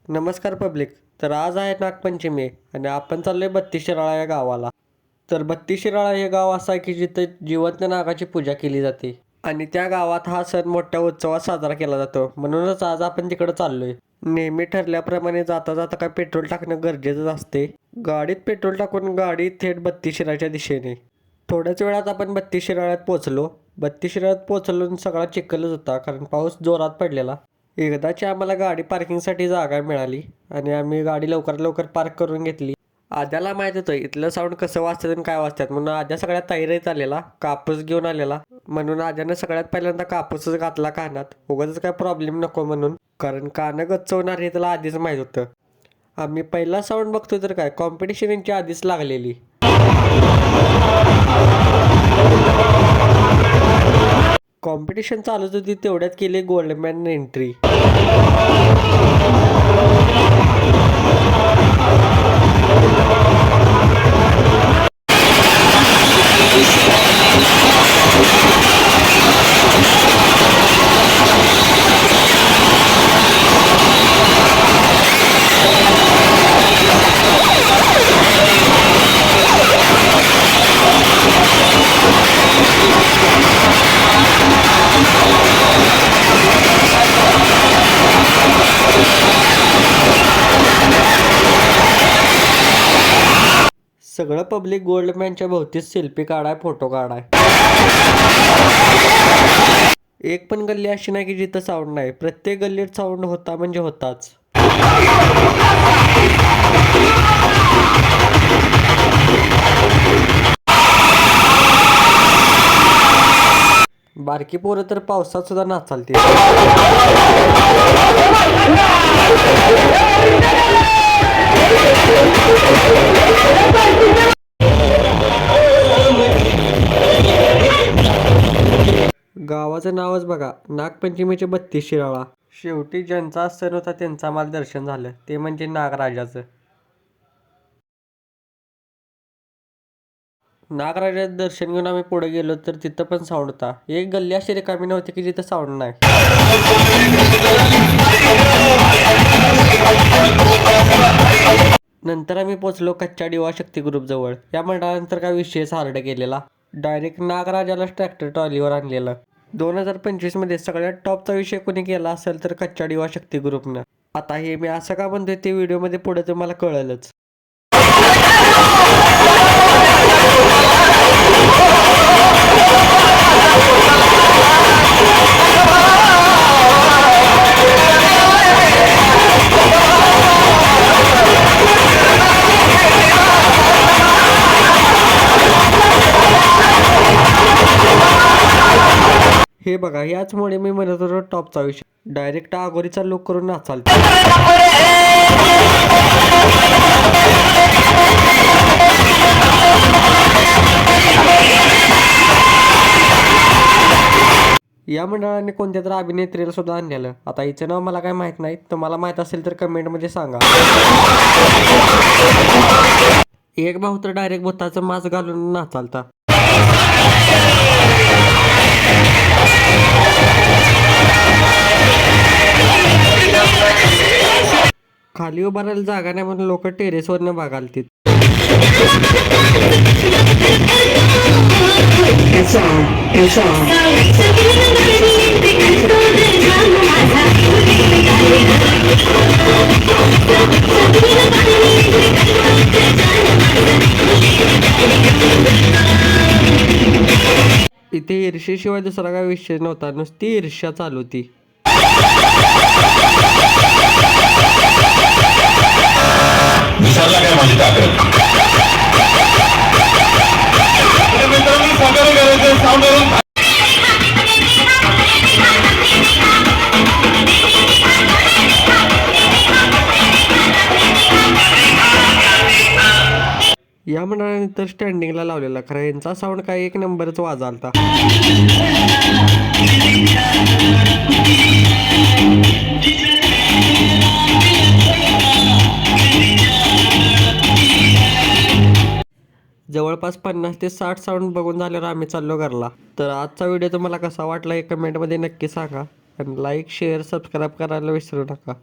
नमस्कार पब्लिक. तर आज आहे नागपंचमी आणि आपण चाललोय बत्तीस शिराळा या गावाला. तर बत्तीस शिराळा हे गाव असं आहे की जिथे जिवंत नागाची पूजा केली जाते आणि त्या गावात हा सण मोठ्या उत्सवात साजरा केला जातो. म्हणूनच आज आपण तिकडे चाललोय. नेहमी ठरल्याप्रमाणे जाता जाता काय पेट्रोल टाकणं गरजेचं असते. गाडीत पेट्रोल टाकून गाडी थेट बत्तीस शिराळ्याच्या दिशेने. थोड्याच वेळात आपण बत्तीस शिराळ्यात पोहोचलो. बत्तीस शिराळ्यात पोहोचलो आणि सगळा चिखलच होता कारण पाऊस जोरात पडलेला. एकदाची आम्हाला गाडी पार्किंगसाठी जागा मिळाली आणि आम्ही गाडी लवकरात लवकर पार्क करून घेतली. आद्याला माहीत होतं इथलं साऊंड कसं वाजतात आणि काय वाजतात म्हणून आद्या सगळ्यात तयारीत आलेला, कापूस घेऊन आलेला. म्हणून आद्यानं सगळ्यात पहिल्यांदा कापूसच घातला कानात, उगाच काय प्रॉब्लेम नको म्हणून, कारण कानं गच्च होणार हे त्याला आधीच माहीत होतं. आम्ही पहिला साऊंड बघतोय तर काय कॉम्पिटिशन यांची आधीच लागलेली. कॉम्पिटिशन चालूच होती तेवढ्यात केली गोल्डमॅन एंट्री. सगळं पब्लिक गोल्डमॅनच्या भोवतीच सेल्फी काढाय, फोटो काढाय. एक पण गल्ली अशी नाही की जिथं साऊंड नाही. प्रत्येक गल्लीत साऊंड होता म्हणजे होताच. बारकी पोरं तर पावसात सुद्धा नाचालती. गावाचं नावच बघा, नागपंचमीचे बत्तीस शिराळा. शेवटी ज्यांचा सण होता त्यांचा आम्हाला दर्शन झालं, ते म्हणजे नागराजाचं. नागराजाचं दर्शन घेऊन आम्ही पुढे गेलो तर तिथं पण साऊंड होता. एक गल्ली अशी रिकामी नव्हती की जिथं साऊंड नाही. नंतर आम्ही पोचलो कच्च्या डिवा शक्ती ग्रुप जवळ. या मंडळानंतर काय विषयच हार्ड केलेला. डायरेक्ट नागराजालाच ट्रॅक्टर ट्रॉलीवर आणलेलं. 2025 मध्ये सगळ्यात टॉपचा विषय कोणी केला असेल तर कच्च्या डिवा शक्ती ग्रुपनं. आता हे मी असं का म्हणतोय ते व्हिडिओमध्ये पुढे तुम्हाला कळेलच. हे बघा, याचमुळे मी म्हणत होतो टॉपचा विषय. डायरेक्ट आगोरीचा लुक करून नाचाल. या मंडळाने कोणत्या तरी अभिनेत्रीला सुद्धा आणलेलं. आता हिचं नाव मला काय माहित नाही, तुम्हाला माहित असेल तर कमेंटमध्ये सांगा. एक भाऊ तर डायरेक्ट भूताचं मास्क घालून नाचालता. खाली उभारायला जागा नाही म्हणून लोक टेरेसवरनं बघालतीत. इथे ईर्षेशिवाय दुसरा काय विषय नव्हता, नुसती ईर्ष्या चालू होती. या मंडळाने तर स्टँडिंगला लावलेला, खरं यांचा साऊंड काय एक नंबरच वाजालता. जवळपास 50 ते 60 साऊंड बघून झाल्यावर आम्ही चाललो घरला. तर आजचा व्हिडिओ तुम्हाला कसा वाटला हे कमेंटमध्ये नक्की सांगा आणि लाईक शेअर सबस्क्राईब करायला विसरू नका.